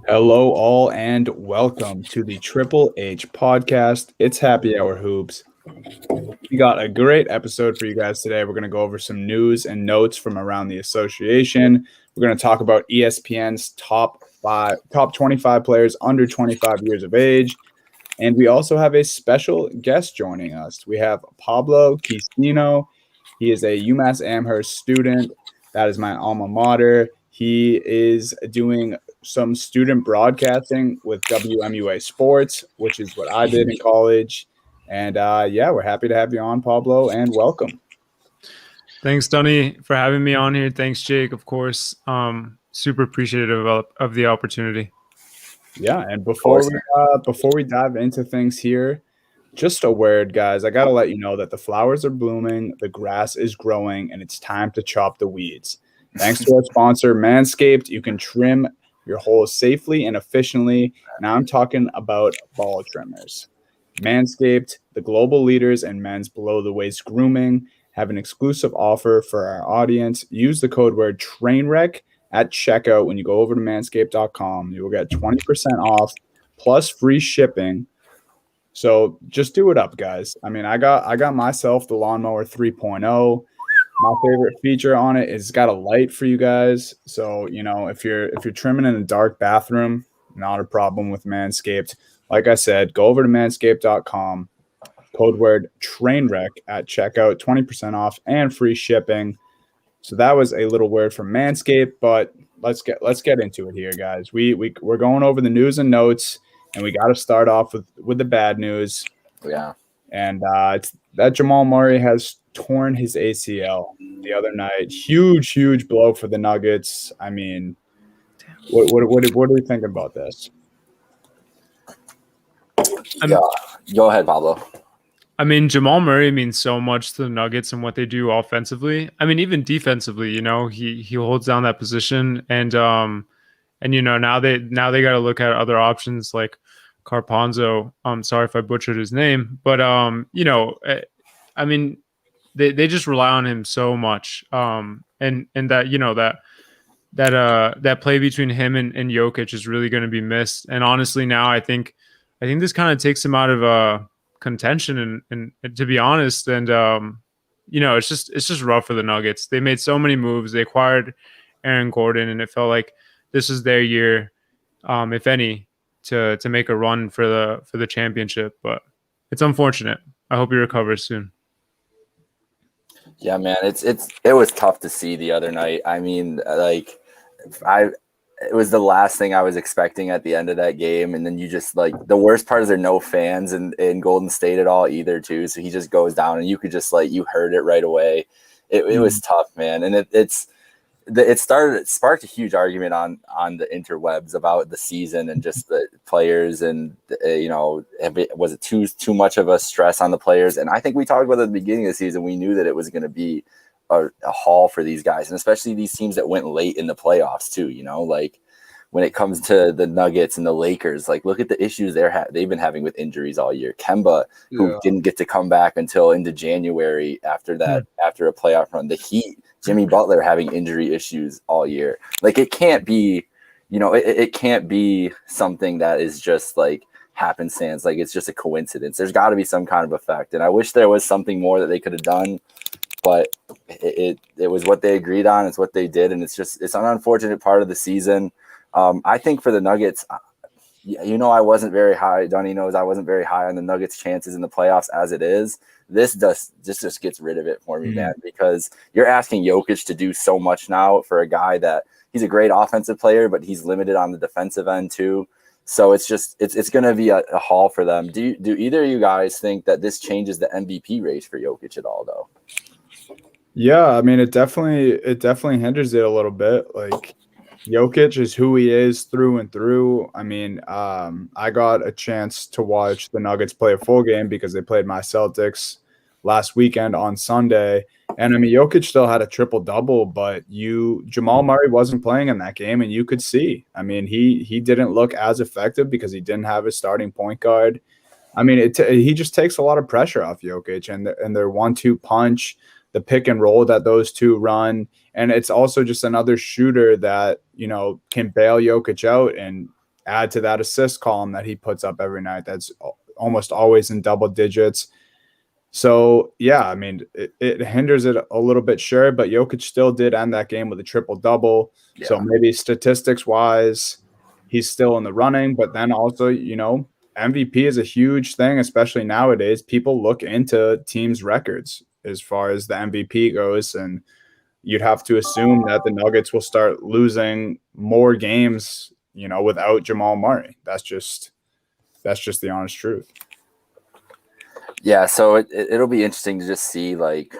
Hello, all, and welcome to the Triple H podcast. It's Happy Hour Hoops. We got a great episode for you guys today. We're going to go over some news and notes from around the association. We're going to talk about ESPN's top 25 players under 25 years of age. And we also have a special guest joining us. We have Pablo Quisino. He is a UMass Amherst student. That is my alma mater. He is doing some student broadcasting with WMUA Sports, which is what I did in college. And we're happy to have you on, Pablo, and welcome. Thanks, Dunny, for having me on here. Thanks, Jake, of course. Super appreciative of the opportunity. Yeah, and before we dive into things here, just a word, guys. I got to let you know that the flowers are blooming, the grass is growing, and it's time to chop the weeds. Thanks to our sponsor, Manscaped, you can trim your holes safely and efficiently. Now I'm talking about ball trimmers. Manscaped, the global leaders in men's below-the-waist grooming, have an exclusive offer for our audience. Use the code word TRAINWRECK at checkout. When you go over to manscaped.com, you will get 20% off plus free shipping. So just do it up, guys. I mean, I got myself the Lawnmower 3.0. My favorite feature on it is it's got a light for you guys. So, if you're trimming in a dark bathroom, not a problem with Manscaped. Like I said, go over to manscaped.com, code word TRAINWRECK at checkout, 20% off and free shipping. So that was a little word from Manscaped, but let's get into it here, guys. We're going over the news and notes, and we got to start off with the bad news. Yeah. And it's that Jamal Murray has torn his ACL the other night. Huge blow for the Nuggets. I mean, what do you think about this? Go ahead, Pablo. I mean, Jamal Murray means so much to the Nuggets and what they do offensively. I mean, even defensively, he holds down that position, and now they got to look at other options like Carponzo. I'm sorry if I butchered his name, but I mean, they just rely on him so much. And that that play between him and Jokic is really going to be missed. And honestly, now I think this kind of takes him out of contention and to be honest, and it's just rough for the Nuggets. They made so many moves. They acquired Aaron Gordon, and it felt like this is their year, if any, to make a run for the championship. But it's unfortunate. I hope he recovers soon. Yeah, man, it was tough to see the other night. I mean, it was the last thing I was expecting at the end of that game. And then you just the worst part is there are no fans in Golden State at all either too. So he just goes down and you could just you heard it right away. It was tough, man. And it sparked a huge argument on the interwebs about the season and just the players and was it too much of a stress on the players? And I think we talked about at the beginning of the season, we knew that it was going to be a haul for these guys, and especially these teams that went late in the playoffs too. When it comes to the Nuggets and the Lakers, look at the issues they've been having with injuries all year. Kemba, who didn't get to come back until into January after a playoff run. The Heat, Jimmy Butler having injury issues all year. It can't be, it can't be something that is just happenstance. It's just a coincidence. There's got to be some kind of effect. And I wish there was something more that they could have done, but it was what they agreed on. It's what they did. And it's an unfortunate part of the season. I think for the Nuggets, I wasn't very high. Dunny knows I wasn't very high on the Nuggets' chances in the playoffs as it is. This just gets rid of it for me, man, because you're asking Jokic to do so much now for a guy that he's a great offensive player, but he's limited on the defensive end too. So it's going to be a haul for them. Do either of you guys think that this changes the MVP race for Jokic at all, though? Yeah, I mean, it definitely hinders it a little bit. Jokic is who he is through and through. I mean, I got a chance to watch the Nuggets play a full game because they played my Celtics last weekend on Sunday. And I mean, Jokic still had a triple-double, but Jamal Murray wasn't playing in that game, and you could see. I mean, he didn't look as effective because he didn't have his starting point guard. I mean, he just takes a lot of pressure off Jokic and their 1-2 punch, the pick and roll that those two run. And it's also just another shooter that, can bail Jokic out and add to that assist column that he puts up every night. That's almost always in double digits. So, yeah, I mean, it hinders it a little bit, sure, but Jokic still did end that game with a triple-double. Yeah. So maybe statistics-wise, he's still in the running. But then also, MVP is a huge thing, especially nowadays. People look into teams' records as far as the MVP goes, and you'd have to assume that the Nuggets will start losing more games, without Jamal Murray. That's just the honest truth. Yeah, so it'll be interesting to just see like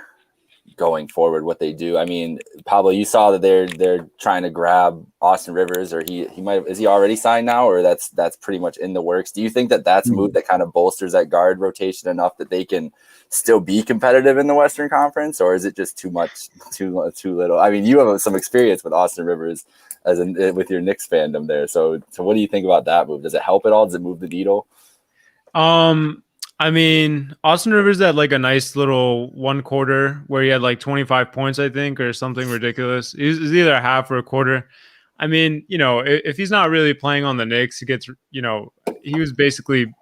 going forward what they do. I mean, Pablo, you saw that they're trying to grab Austin Rivers, or is he already signed now, or that's pretty much in the works? Do you think that that's a move that kind of bolsters that guard rotation enough that they can still be competitive in the Western Conference, or is it just too much, too little? I mean, you have some experience with Austin Rivers with your Knicks fandom there. So what do you think about that move? Does it help at all? Does it move the needle? I mean, Austin Rivers had like a nice little one quarter where he had like 25 points, I think, or something ridiculous. It was either a half or a quarter. I mean, if he's not really playing on the Knicks, he gets, he was basically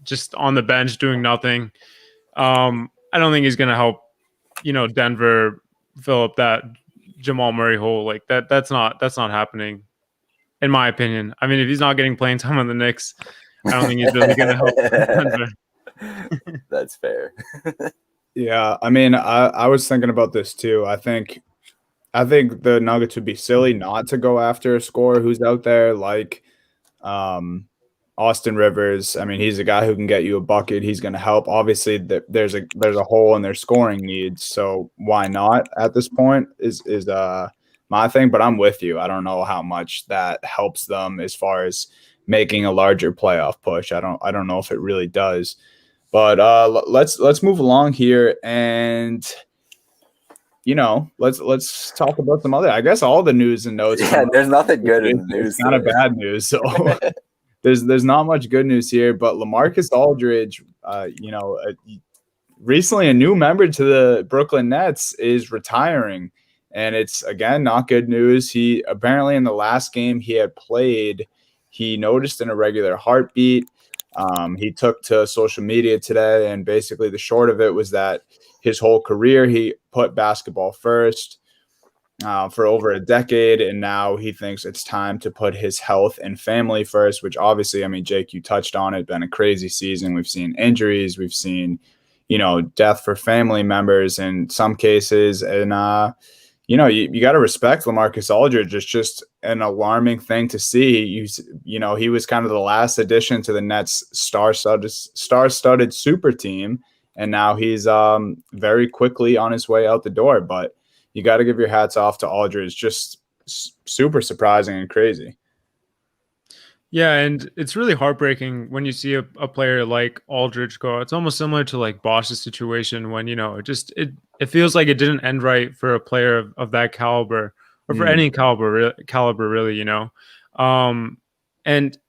just on the bench doing nothing. I don't think he's going to help, Denver fill up that Jamal Murray hole like that. That's not happening, in my opinion. I mean, if he's not getting playing time on the Knicks, I don't think he's really going to help Denver. That's fair. Yeah, I mean, I was thinking about this too. I think the Nuggets would be silly not to go after a scorer who's out there like Austin Rivers. I mean, he's a guy who can get you a bucket. He's going to help. Obviously, there's a hole in their scoring needs, so why not at this point is my thing. But I'm with you. I don't know how much that helps them as far as making a larger playoff push. I don't know if it really does. But let's move along here, and let's talk about some other. I guess all the news and notes. Yeah, there's nothing good in the news. It's kind of bad news, so there's not much good news here. But LaMarcus Aldridge, recently a new member to the Brooklyn Nets is retiring, and it's again not good news. He apparently in the last game he had played, he noticed an irregular heartbeat. He took to social media today, and basically the short of it was that his whole career he put basketball first for over a decade, and now he thinks it's time to put his health and family first, which obviously, I mean, Jake, you touched on it, been a crazy season. We've seen injuries, we've seen, death for family members in some cases, and you got to respect LaMarcus Aldridge. It's just an alarming thing to see. He was kind of the last addition to the Nets star-studded super team, and now he's very quickly on his way out the door. But you got to give your hats off to Aldridge. Just super surprising and crazy. Yeah, and it's really heartbreaking when you see a player like Aldridge go. It's almost similar to like Bosch's situation when, it feels like it didn't end right for a player of that caliber, or for any caliber really, and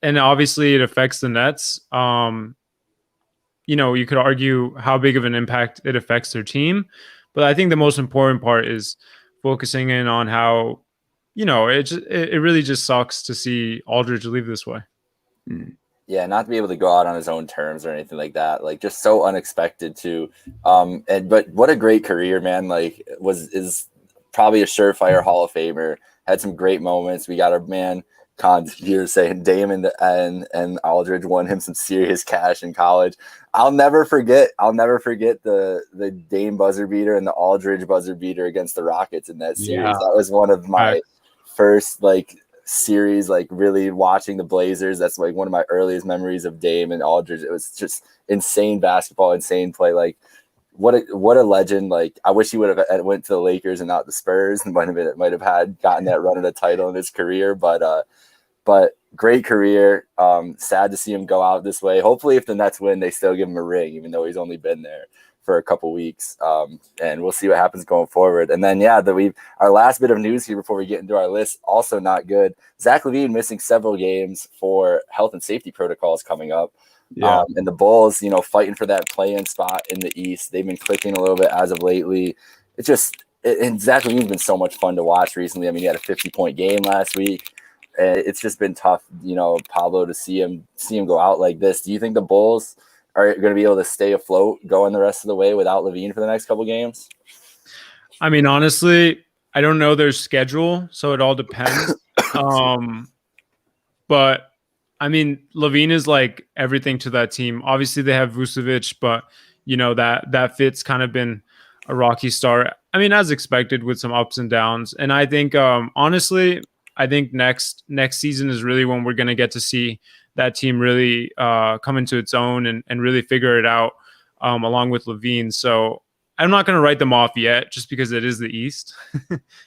obviously it affects the Nets. You could argue how big of an impact it affects their team, but I think the most important part is focusing in on how, it really just sucks to see Aldridge leave this way. Yeah, not to be able to go out on his own terms or anything like that. Like, just so unexpected too. But what a great career, man. Like, is probably a surefire Hall of Famer. Had some great moments. We got our man Con here saying Damon and Aldridge won him some serious cash in college. I'll never forget the Dame buzzer beater and the Aldridge buzzer beater against the Rockets in that series. Yeah. That was one of my first series, really watching the Blazers. That's one of my earliest memories of Dame and Aldridge. It was just insane basketball, insane play. What a legend. I wish he would have went to the Lakers and not the Spurs, and might have had gotten that run at a title in his career. But great career. Sad to see him go out this way. Hopefully if the Nets win, they still give him a ring, even though he's only been there for a couple weeks. And we'll see what happens going forward. And then, our last bit of news here before we get into our list, also not good. Zach LaVine missing several games for health and safety protocols coming up. Yeah. And the Bulls, fighting for that play-in spot in the East. They've been clicking a little bit as of lately. And Zach LaVine's been so much fun to watch recently. I mean, he had a 50-point game last week. and it's just been tough, Pablo, to see him go out like this. Do you think the Bulls are going to be able to stay afloat going the rest of the way without LaVine for the next couple games? I mean, honestly, I don't know their schedule, so it all depends. But I mean, LaVine is like everything to that team. Obviously, they have Vucevic, but that fit's kind of been a rocky start. I mean, as expected, with some ups and downs. And I think, honestly, I think next season is really when we're going to get to see that team really come into its own and really figure it out, along with LaVine. So I'm not going to write them off yet, just because it is the East.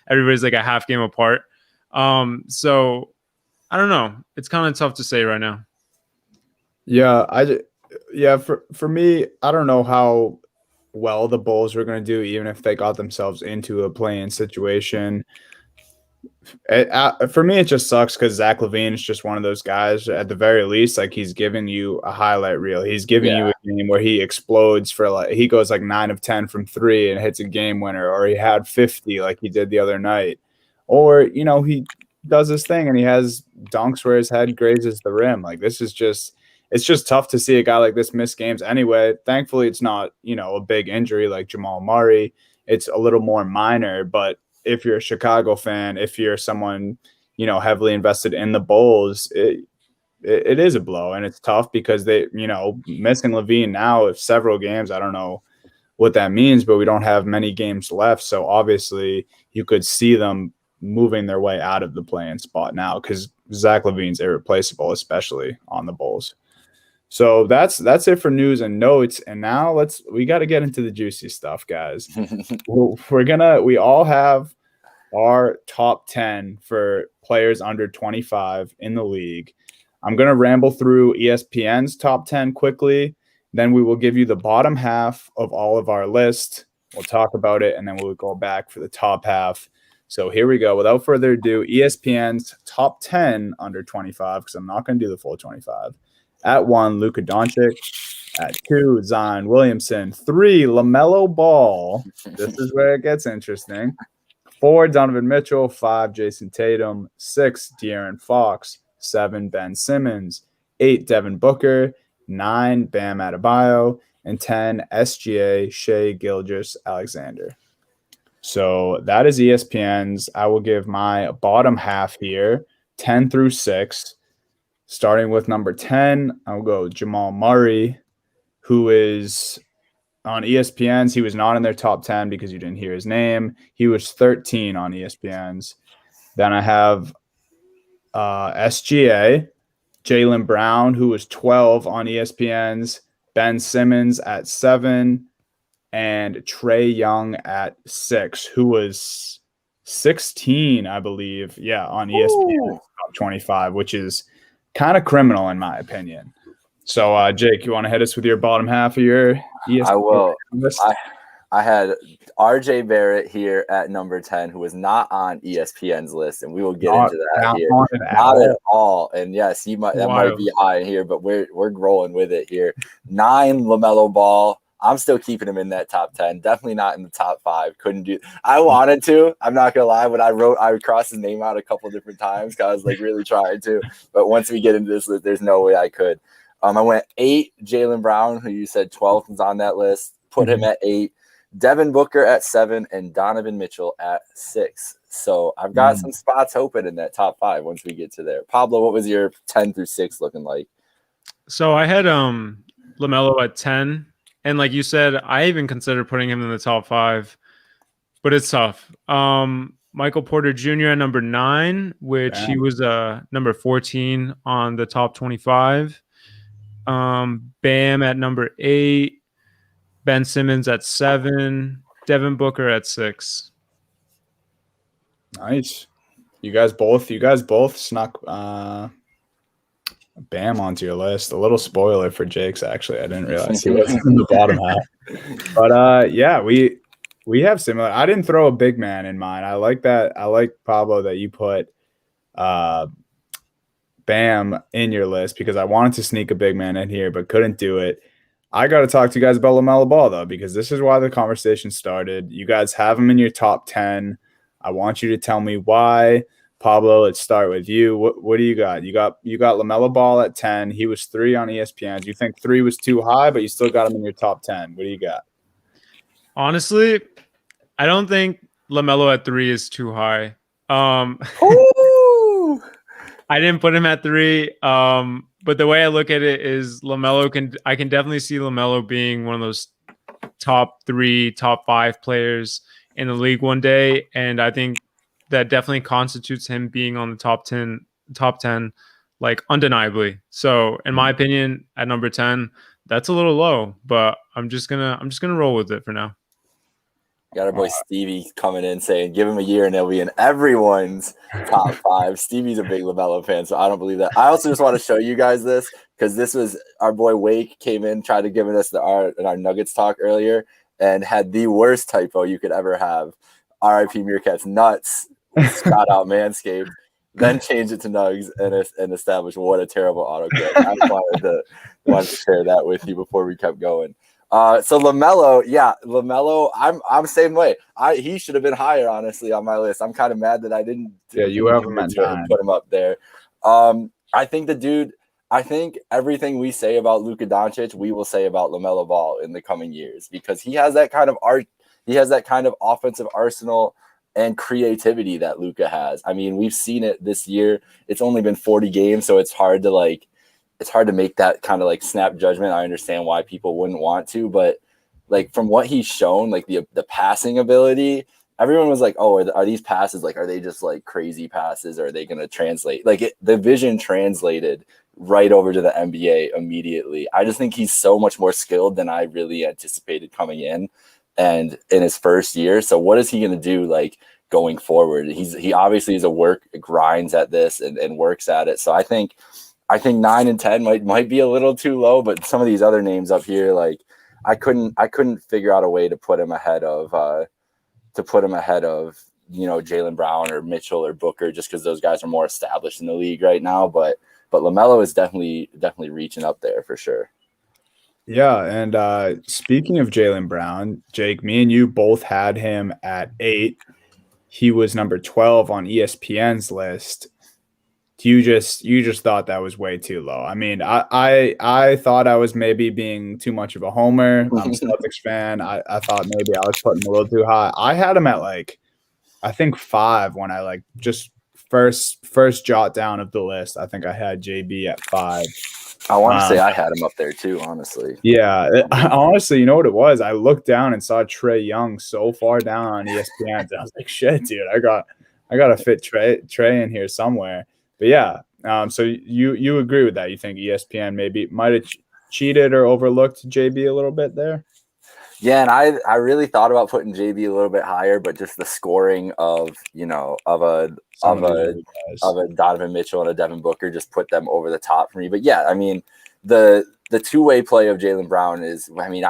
Everybody's like a half game apart. So I don't know. It's kind of tough to say right now. Yeah, for me, I don't know how well the Bulls are going to do, even if they got themselves into a play-in situation. For me, it just sucks because Zach LaVine is just one of those guys. At the very least, like, he's giving you a highlight reel. He's giving you a game where he explodes he goes like 9 of 10 from 3 and hits a game winner, or he had 50 like he did the other night, or he does this thing and he has dunks where his head grazes the rim. Like, it's just tough to see a guy like this miss games anyway. Thankfully, it's not, a big injury like Jamal Murray. It's a little more minor, but if you're a Chicago fan, if you're someone, heavily invested in the Bulls, it is a blow, and it's tough because they, missing LaVine now of several games. I don't know what that means, but we don't have many games left. So obviously you could see them moving their way out of the play-in spot now because Zach LaVine's irreplaceable, especially on the Bulls. So that's it for news and notes. And now we got to get into the juicy stuff, guys. We all have our top 10 for players under 25 in the league. I'm going to ramble through ESPN's top 10 quickly. Then we will give you the bottom half of all of our list. We'll talk about it, and then we'll go back for the top half. So here we go. Without further ado, ESPN's top 10 under 25, because I'm not going to do the full 25. At 1, Luka Doncic. At 2, Zion Williamson. 3, LaMelo Ball. This is where it gets interesting. 4, Donovan Mitchell. 5, Jason Tatum. 6, De'Aaron Fox. 7, Ben Simmons. 8, Devin Booker. 9, Bam Adebayo. And 10, SGA, Shai Gilgeous-Alexander. So that is ESPN's. I will give my bottom half here, 10 through 6. Starting with number 10, I'll go Jamal Murray, who is on ESPN's. He was not in their top 10 because you didn't hear his name. He was 13 on ESPN's. Then I have SGA, Jaylen Brown, who was 12 on ESPN's, Ben Simmons at 7, and Trae Young at 6, who was 16, I believe, on ESPN top 25, which is kind of criminal in my opinion. So, Jake, you want to hit us with your bottom half of your ESPN I will. list? I had RJ Barrett here at number 10, who was not on ESPN's list, and we will get into that here. Not at all. And yes, that might be high in here, but we're rolling with it here. 9, LaMelo Ball. I'm still keeping him in that top 10. Definitely not in the top 5. Couldn't do. I wanted to. I'm not gonna lie. When I crossed his name out a couple different times. I was like really trying to. But once we get into this list, there's no way I could. I went 8. Jaylen Brown, who you said 12 was on that list. Put him at 8. Devin Booker at 7, and Donovan Mitchell at 6. So I've got some spots open in that top 5 once we get to there. Pablo, what was your 10 through 6 looking like? So I had LaMelo at 10. And like you said, I even considered putting him in the top 5, but it's tough. Michael Porter Jr. at number 9, which he was number 14 on the top 25. Bam at number 8. Ben Simmons at 7. Devin Booker at 6. Nice. You guys both snuck Bam onto your list. A little spoiler for Jake's, actually. I didn't realize he wasn't in the bottom half. But we have similar. I didn't throw a big man in mine. I like that. I like, Pablo, that you put Bam in your list because I wanted to sneak a big man in here but couldn't do it. I got to talk to you guys about LaMelo Ball, though, because this is why the conversation started. You guys have him in your top 10. I want you to tell me why. Pablo, let's start with you. What do you got? You got LaMelo Ball at 10. He was 3 on ESPN. Do you think 3 was too high, but you still got him in your top 10? What do you got? Honestly, I don't think LaMelo at 3 is too high. I didn't put him at 3. But the way I look at it is I can definitely see LaMelo being one of those top 3, top 5 players in the league one day. And I think that definitely constitutes him being on the top 10, like undeniably. So in my opinion, at number 10, that's a little low, but I'm just gonna roll with it for now. Got our boy Stevie coming in saying, give him a year and he'll be in everyone's top 5. Stevie's a big LaMelo fan, so I don't believe that. I also just want to show you guys this because this was our boy Wake came in, tried to give us our Nuggets talk earlier and had the worst typo you could ever have. RIP Meerkats nuts, shout out Manscaped, then changed it to Nugs and established what a terrible autocorrect. I just wanted to share that with you before we kept going. So LaMelo, I'm same way. He should have been higher, honestly, on my list. I'm kind of mad that I didn't. Yeah, you have him at 9. Put him up there. I think everything we say about Luka Doncic, we will say about LaMelo Ball in the coming years because he has that kind of art. He has that kind of offensive arsenal and creativity that Luka has. I mean, we've seen it this year. It's only been 40 games, so it's hard to make that kind of like snap judgment. I understand why people wouldn't want to, but like from what he's shown, like the passing ability, everyone was like, oh, are these passes, like, are they just like crazy passes? Or are they going to translate? Like the vision translated right over to the NBA immediately. I just think he's so much more skilled than I really anticipated coming in and in his first year. So what is he going to do like going forward? He obviously is grinds at this and works at it. So I think 9 and 10 might be a little too low, but some of these other names up here, like I couldn't figure out a way to put him ahead of Jaylen Brown or Mitchell or Booker, just because those guys are more established in the league right now. But LaMelo is definitely reaching up there for sure. Yeah, and speaking of Jaylen Brown, Jake, me and you both had him at 8. He was number 12 on ESPN's list. You just thought that was way too low. I mean, I thought I was maybe being too much of a homer. I'm a Celtics fan. I thought maybe I was putting him a little too high. I had him at I think 5 when I just first jot down of the list. I think I had JB at 5. I want to say I had him up there too, honestly. Yeah, honestly, you know what it was? I looked down and saw Trae Young so far down on ESPN. I was like, shit, dude, I got to fit Trae in here somewhere. But yeah, so you agree with that? You think ESPN maybe might have cheated or overlooked JB a little bit there? Yeah, and I really thought about putting JB a little bit higher, but just the scoring of a Donovan Mitchell and a Devin Booker just put them over the top for me. But yeah, I mean the two-way play of Jaylen Brown is, I mean,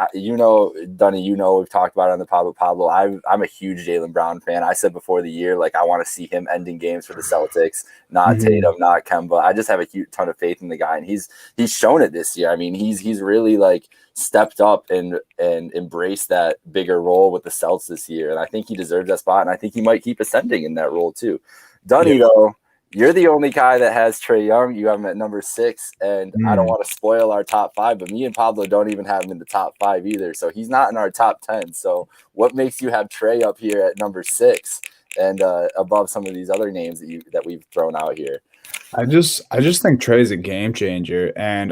Dunny, we've talked about it on the Pablo. I'm a huge Jaylen Brown fan. I said before the year, like, I want to see him ending games for the Celtics, not Tatum, not Kemba. I just have a huge ton of faith in the guy, and he's shown it this year. I mean, he's really like stepped up and embraced that bigger role with the Celtics this year, and I think he deserves that spot, and I think he might keep ascending in that role too. Dunny, though, you're the only guy that has Trae Young. You have him at number 6, and I don't want to spoil our top 5, but me and Pablo don't even have him in the top 5 either, so he's not in our top 10. So what makes you have Trae up here at number 6 and above some of these other names that we've thrown out here? I just think Trae's a game changer, and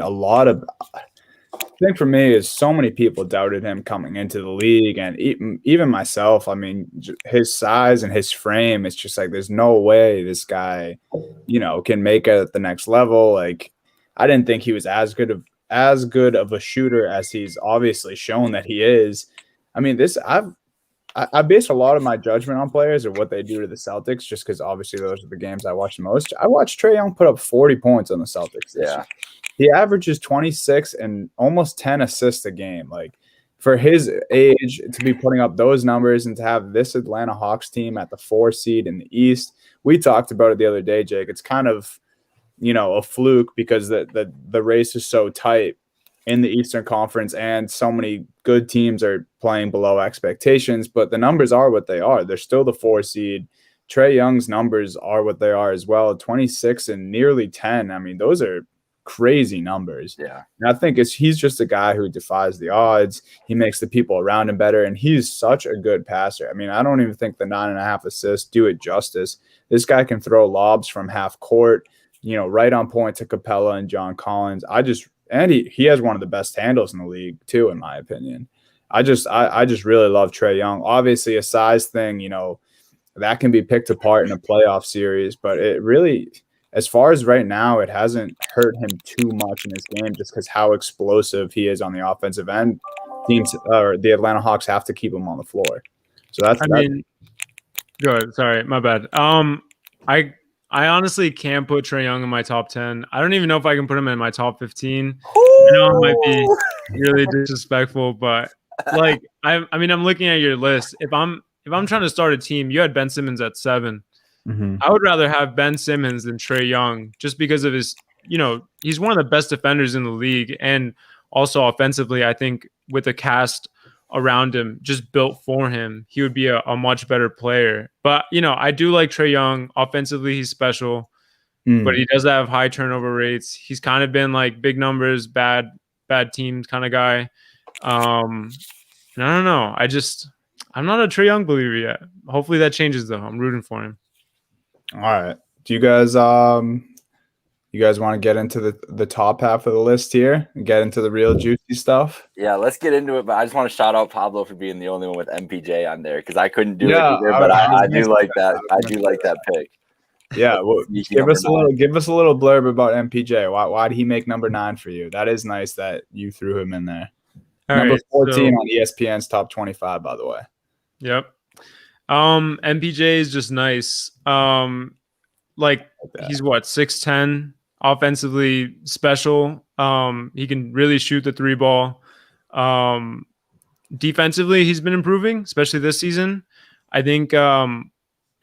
I think for me is so many people doubted him coming into the league, and even myself. I mean, his size and his frame, it's just like there's no way this guy, can make it at the next level. Like, I didn't think he was as good of a shooter as he's obviously shown that he is. I mean, I based a lot of my judgment on players or what they do to the Celtics, just because obviously those are the games I watch the most. I watched Trae Young put up 40 points on the Celtics this year. He averages 26 and almost 10 assists a game. Like, for his age to be putting up those numbers and to have this Atlanta Hawks team at the 4 seed in the East, we talked about it the other day, Jake. It's kind of, a fluke because the race is so tight in the Eastern Conference and so many good teams are playing below expectations, but the numbers are what they are. They're still the 4 seed. Trae Young's numbers are what they are as well. 26 and nearly 10. I mean, those are crazy numbers. Yeah. And I think he's just a guy who defies the odds. He makes the people around him better, and he's such a good passer. I mean, I don't even think the 9.5 assists do it justice. This guy can throw lobs from half court, right on point to Capella and John Collins. And he has one of the best handles in the league too, in my opinion. I just really love Trae Young. Obviously, a size thing, that can be picked apart in a playoff series, but it really, as far as right now, it hasn't hurt him too much in his game just because how explosive he is on the offensive end. Teams or the Atlanta Hawks have to keep him on the floor. So that's. Go ahead. Sorry, my bad. I honestly can't put Trae Young in my top 10. I don't even know if I can put him in my top 15. I know it might be really disrespectful, but like I'm looking at your list. If I'm trying to start a team, you had Ben Simmons at 7. Mm-hmm. I would rather have Ben Simmons than Trae Young just because of his, he's one of the best defenders in the league. And also offensively, I think with the cast around him, just built for him, he would be a much better player. But, I do like Trae Young. Offensively, he's special, but he does have high turnover rates. He's kind of been like big numbers, bad teams kind of guy. And I don't know. I'm not a Trae Young believer yet. Hopefully that changes though. I'm rooting for him. All right. Do you guys want to get into the top half of the list here and get into the real juicy stuff? Yeah, let's get into it. But I just want to shout out Pablo for being the only one with MPJ on there because I couldn't do it either. But I do like that. I do like that pick. Yeah, well, give us a little blurb about MPJ. Why did he make number 9 for you? That is nice that you threw him in there. Number 14 on ESPN's top 25, by the way. Yep. MPJ is just nice. He's 6'10", offensively special. He can really shoot the 3 ball. Defensively, he's been improving, especially this season. I think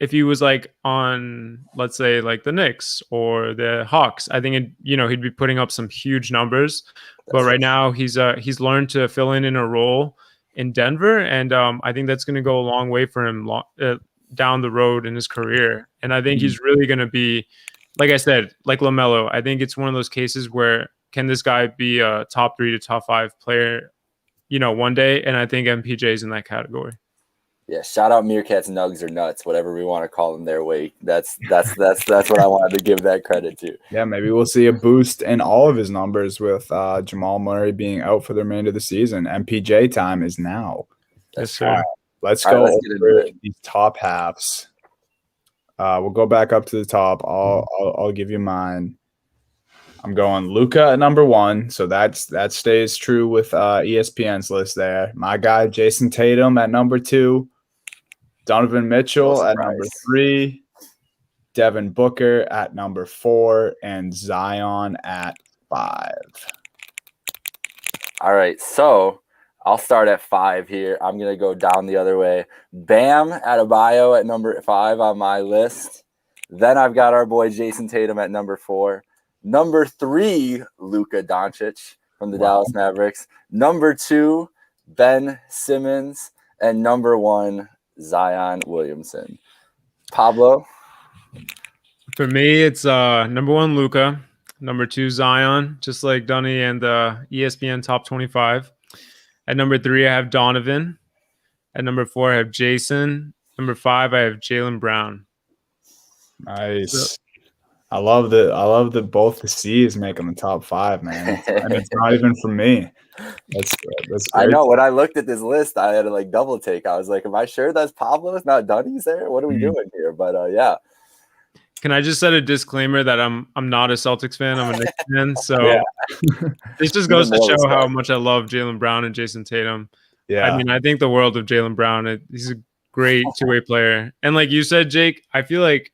if he was on, let's say, the Knicks or the Hawks, I think he'd be putting up some huge numbers. But right now, he's learned to fill in a role in Denver, and I think that's going to go a long way for him down the road in his career. And I think he's really going to be, like I said, like LaMelo. I think it's one of those cases where can this guy be a top 3 to top 5 player, one day? And I think MPJ is in that category. Yeah, shout out Meerkats, Nugs, or Nuts, whatever we want to call them their way. That's what I wanted to give that credit to. Yeah, maybe we'll see a boost in all of his numbers with Jamal Murray being out for the remainder of the season. MPJ time is now. Yes, sir. Let's go over these top halves. We'll go back up to the top. I'll give you mine. I'm going Luka at number 1, so that stays true with ESPN's list there. My guy Jason Tatum at number 2. Donovan Mitchell at number 3, Devin Booker at number 4, and Zion at 5. All right, so I'll start at 5 here. I'm going to go down the other way. Bam Adebayo at number 5 on my list. Then I've got our boy Jason Tatum at number 4. Number 3, Luka Doncic from the Dallas Mavericks. Number 2, Ben Simmons. And number 1, Zion Williamson. Pablo? For me, it's number 1, Luka. Number 2, Zion, just like Dunny and the ESPN top 25. At number 3, I have Donovan. At number 4, I have Jason. Number 5, I have Jaylen Brown. Nice. I love that both the C's making the top 5, man. And it's not even for me. That's great. I know. When I looked at this list, I had to double take. I was like, am I sure that's Pablo's, not Dunny's there? What are we doing here? But yeah. Can I just set a disclaimer that I'm not a Celtics fan, I'm a Knicks fan. So this just goes to show how much I love Jaylen Brown and Jason Tatum. Yeah. I mean, I think the world of Jaylen Brown. He's a great two-way player. And like you said, Jake, I feel like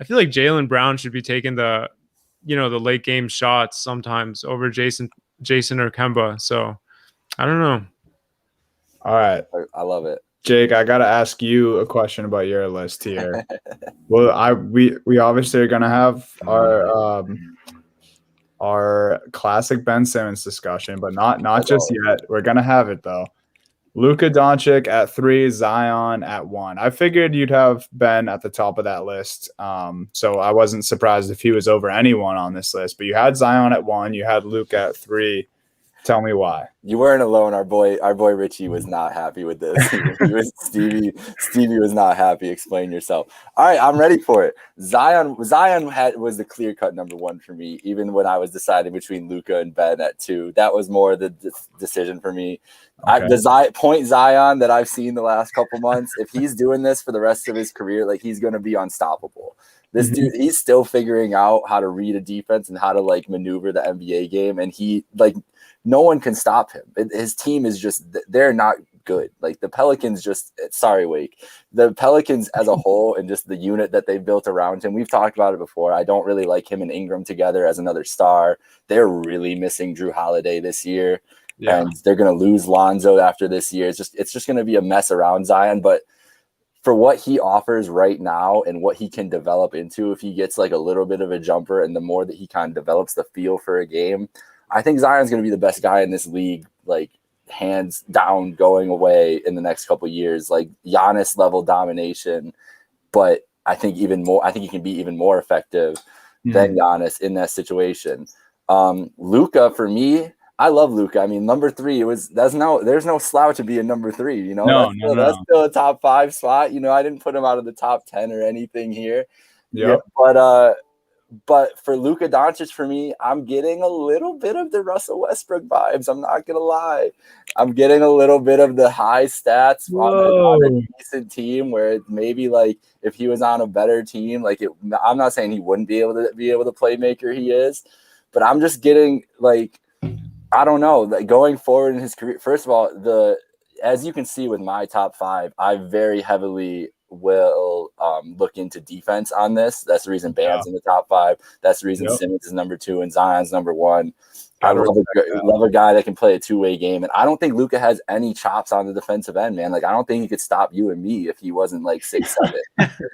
Jaylen Brown should be taking the late game shots sometimes over Jason or Kemba. So I don't know. All right. I love it. Jake, I got to ask you a question about your list here. Well, we obviously are going to have our classic Ben Simmons discussion, but not just yet. We're going to have it though. Luka Doncic at 3, Zion at 1. I figured you'd have Ben at the top of that list. So I wasn't surprised if he was over anyone on this list. But you had Zion at 1, you had Luka at 3. Tell me why. You weren't alone. Our boy Richie was not happy with this. Stevie was not happy. Explain yourself. All right, I'm ready for it. Zion was the clear cut number 1 for me. Even when I was deciding between Luka and Ben at 2, that was more the decision for me. Okay. The point Zion that I've seen the last couple months, if he's doing this for the rest of his career, like he's going to be unstoppable. This dude, he's still figuring out how to read a defense and how to like maneuver the NBA game, and he like. No one can stop him. His team is just, they're not good. Like the Pelicans sorry, Wake. The Pelicans as a whole and just the unit that they built around him, we've talked about it before. I don't really like him and Ingram together as another star. They're really missing Drew Holiday this year. Yeah. And they're going to lose Lonzo after this year. It's just going to be a mess around Zion. But for what he offers right now and what he can develop into, if he gets like a little bit of a jumper and the more that he kind of develops the feel for a game, I think Zion's going to be the best guy in this league, like hands down, going away in the next couple of years, like Giannis level domination. But I think he can be even more effective than Giannis in that situation. Luka, for me, I love Luka. I mean, number 3 there's no slouch to be a number 3. You know, that's still a top 5 spot. You know, I didn't put him out of the top 10 or anything here. Yep. Yeah, but for Luka Doncic, for me, I'm getting a little bit of the Russell Westbrook vibes. I'm not going to lie. I'm getting a little bit of the high stats on a decent team where maybe like if he was on a better team, I'm not saying he wouldn't be able to the playmaker he is, but I'm just getting like, I don't know, like going forward in his career. First of all, as you can see with my top 5, I very heavily will look into defense on this. That's the reason Bam's in the top 5. That's the reason Simmons is number 2 and Zion's number 1. I love a guy that can play a two-way game, and I don't think Luka has any chops on the defensive end, man. Like I don't think he could stop you and me if he wasn't like 6'7".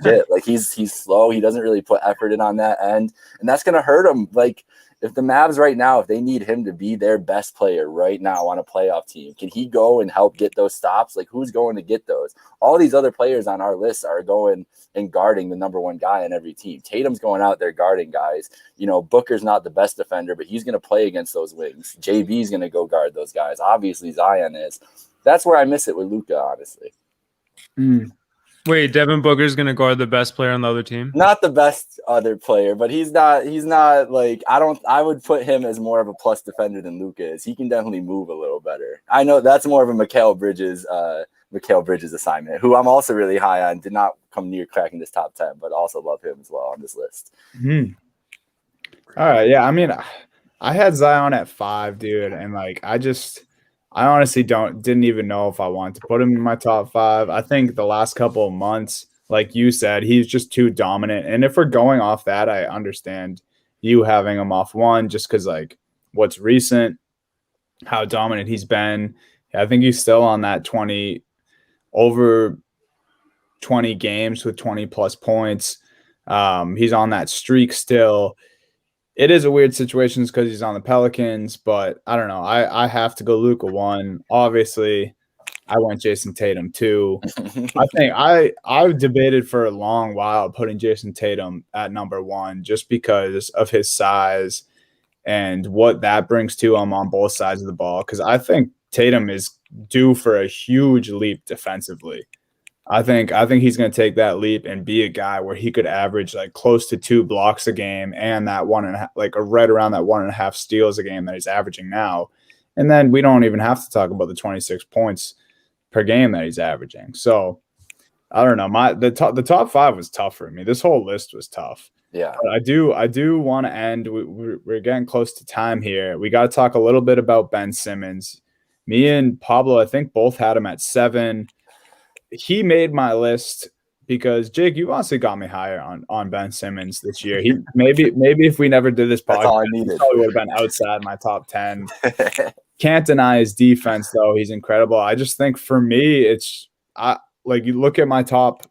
Shit, like he's slow. He doesn't really put effort in on that end, and that's gonna hurt him. Like if the Mavs right now, if they need him to be their best player right now on a playoff team, can he go and help get those stops? Like who's going to get those? All these other players on our list are going and guarding the number 1 guy on every team. Tatum's going out there guarding guys. You know, Booker's not the best defender, but he's going to play against those wings. JB's going to go guard those guys. Obviously Zion is. That's where I miss it with Luka, honestly. Wait, Devin Booker's going to guard the best player on the other team? Not the best other player, but he's not like, I would put him as more of a plus defender than Luka is. He can definitely move a little better. I know that's more of a Mikal Bridges assignment, who I'm also really high on. Did not come near cracking this top 10, but also love him as well on this list. All right. Yeah. I mean, I had Zion at 5, dude. And like, I honestly didn't even know if I wanted to put him in my top 5. I think the last couple of months, like you said, he's just too dominant. And if we're going off that, I understand you having him off 1 just because like what's recent, how dominant he's been. I think he's still on that over 20 games with 20 plus points. He's on that streak still. It is a weird situation because he's on the Pelicans, but I don't know. I have to go Luka 1. Obviously, I went Jason Tatum 2. I think I debated for a long while putting Jason Tatum at number 1 just because of his size and what that brings to him on both sides of the ball. Because I think Tatum is due for a huge leap defensively. I think he's going to take that leap and be a guy where he could average like close to 2 blocks a game and that 1.5, like right around that 1.5 steals a game that he's averaging now. And then we don't even have to talk about the 26 points per game that he's averaging. So I don't know. The top 5 was tough for me. This whole list was tough. Yeah, but I do want to end. We're getting close to time here. We got to talk a little bit about Ben Simmons. Me and Pablo, I think, both had him at 7. He made my list because Jake, you honestly got me higher on Ben Simmons this year. He maybe if we never did this podcast, he probably would have been outside my top 10. Can't deny his defense though; he's incredible. I just think for me, you look at my top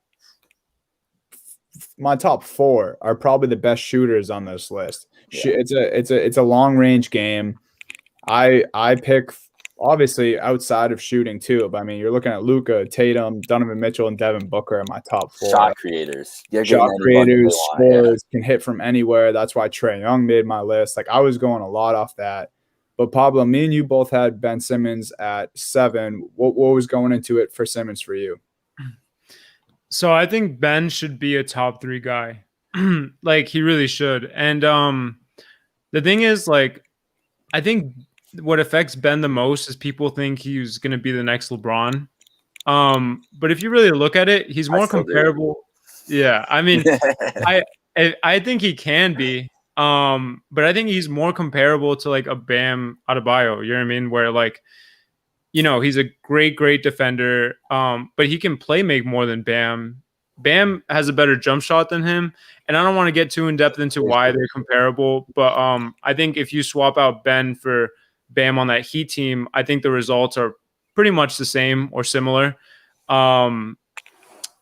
4 are probably the best shooters on this list. Yeah. It's a long range game. I pick obviously outside of shooting too. But I mean, you're looking at Luka, Tatum, Donovan Mitchell, and Devin Booker in my top 4. Shot creators. They're getting Shot any bucket they creators, want, scorers, can hit from anywhere. That's why Trae Young made my list. Like I was going a lot off that. But Pablo, me and you both had Ben Simmons at 7. What was going into it for Simmons for you? So I think Ben should be a top 3 guy. Like he really should. And the thing is, like, I think what affects Ben the most is people think he's going to be the next LeBron. But if you really look at it, he's more comparable. Yeah, I mean, I think he can be. But I think he's more comparable to like a Bam Adebayo. You know what I mean? Where like, you know, he's a great defender. But he can make more than Bam. Bam has a better jump shot than him, and I don't want to get too in depth into why they're comparable. But I think if you swap out Ben for Bam on that Heat team, I think the results are pretty much the same or similar. And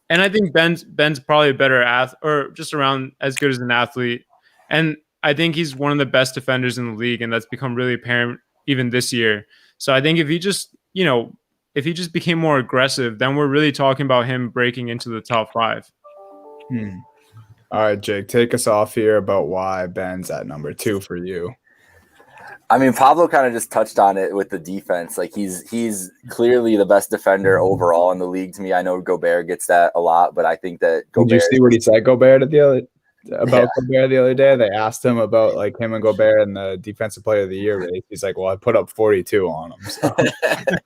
I think Ben's probably a better or just around as good as an athlete. And I think he's one of the best defenders in the league, and that's become really apparent even this year. So I think if he just, you know, if he just became more aggressive, then we're really talking about him breaking into the top 5. All right, Jake, take us off here about why Ben's at number 2 for you. I mean, Pablo kind of just touched on it with the defense. Like he's clearly the best defender overall in the league to me. I know Gobert gets that a lot, but I think that Gobert. Did you see what he said Gobert Gobert the other day? They asked him about like him and Gobert in the Defensive Player of the Year race. He's like, "Well, I put up 42 on him." So.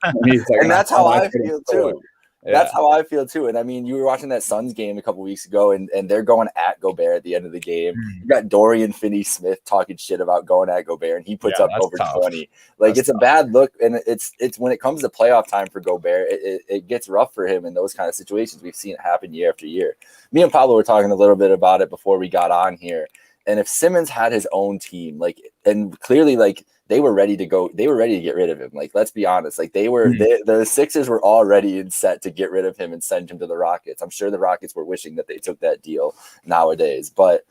And that's how I feel too. Yeah. That's how I feel too. And I mean, you were watching that Suns game a couple weeks ago, and they're going at Gobert at the end of the game. You got Dorian Finney-Smith talking shit about going at Gobert, and he puts up over 20. Like it's a bad look, and it's when it comes to playoff time for Gobert, it gets rough for him in those kind of situations. We've seen it happen year after year. Me and Pablo were talking a little bit about it before we got on here. And if Simmons had his own team, like, and clearly, like, they were ready to go. They were ready to get rid of him. Like, let's be honest. Like, the Sixers were all ready and set to get rid of him and send him to the Rockets. I'm sure the Rockets were wishing that they took that deal nowadays. But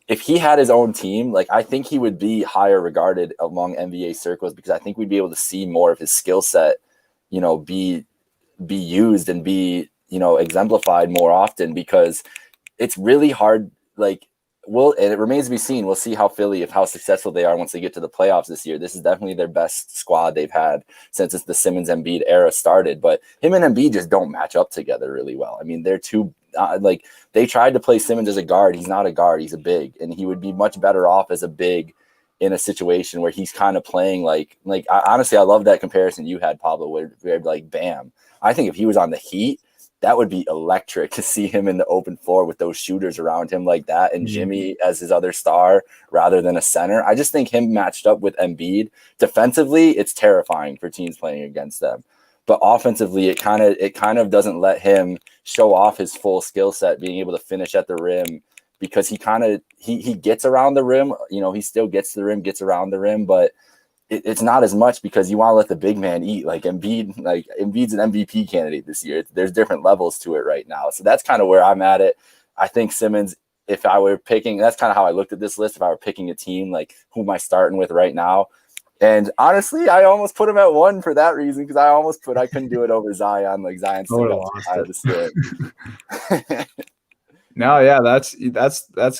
if he had his own team, like, I think he would be higher regarded among NBA circles because I think we'd be able to see more of his skill set, you know, be used and be, you know, exemplified more often because it's really hard. Like, and it remains to be seen. We'll see how successful they are once they get to the playoffs this year. This is definitely their best squad they've had since it's the Simmons Embiid era started. But him and Embiid just don't match up together really well. I mean, they're too like they tried to play Simmons as a guard. He's not a guard. He's a big, and he would be much better off as a big in a situation where he's kind of playing honestly, I love that comparison you had, Pablo, where like Bam. I think if he was on the Heat, that would be electric to see him in the open floor with those shooters around him like that and Jimmy as his other star rather than a center. I just think him matched up with Embiid defensively, it's terrifying for teams playing against them. But offensively, it kind of doesn't let him show off his full skill set, being able to finish at the rim because he gets around the rim. You know, he still gets to the rim, gets around the rim, but it's not as much because you want to let the big man eat. Like Embiid's an MVP candidate this year. There's different levels to it right now. So that's kind of where I'm at it. I think Simmons, if I were picking, that's kind of how I looked at this list. If I were picking a team, like who am I starting with right now? And honestly, I almost put him at 1 for that reason because I couldn't do it over Zion. Like Zion still got out of the slip. No, yeah, that's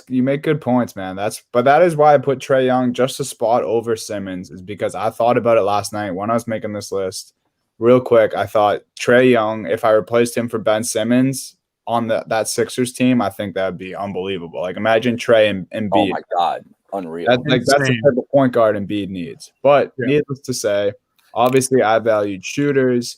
you make good points, man. But that is why I put Trae Young just a spot over Simmons is because I thought about it last night when I was making this list. Real quick, I thought Trae Young, if I replaced him for Ben Simmons on that Sixers team, I think that'd be unbelievable. Like imagine Trae and Embiid. Oh my God, unreal. That's the type of point guard Embiid needs. But needless to say, obviously I valued shooters.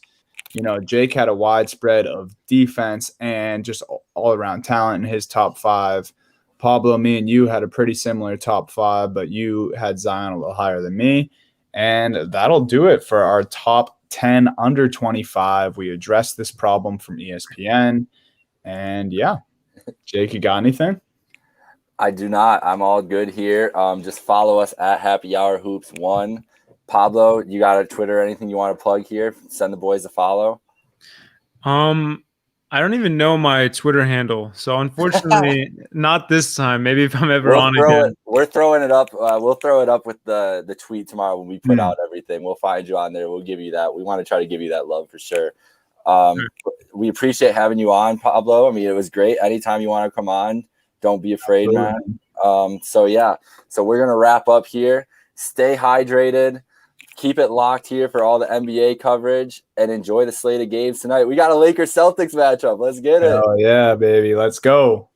You know, Jake had a widespread of defense and just all around talent in his top 5. Pablo, me and you had a pretty similar top 5, but you had Zion a little higher than me. And that'll do it for our top 10 under 25. We addressed this problem from ESPN. And yeah, Jake, you got anything? I do not. I'm all good here. Just follow us at Happy Hour Hoops 1. Pablo, you got a Twitter or anything you want to plug here? Send the boys a follow. I don't even know my Twitter handle, so unfortunately, not this time. Maybe if I'm ever We'll on throw again. it. We're throwing it up. We'll throw it up with the tweet tomorrow when we put Hmm. out everything. We'll find you on there. We'll give you that. We want to try to give you that love for sure. We appreciate having you on, Pablo. I mean, it was great. Anytime you want to come on, don't be afraid, Absolutely. man. So yeah, so we're gonna wrap up here. Stay hydrated. Keep it locked here for all the NBA coverage and enjoy the slate of games tonight. We got a Lakers Celtics matchup. Let's get it. Hell yeah, baby. Let's go.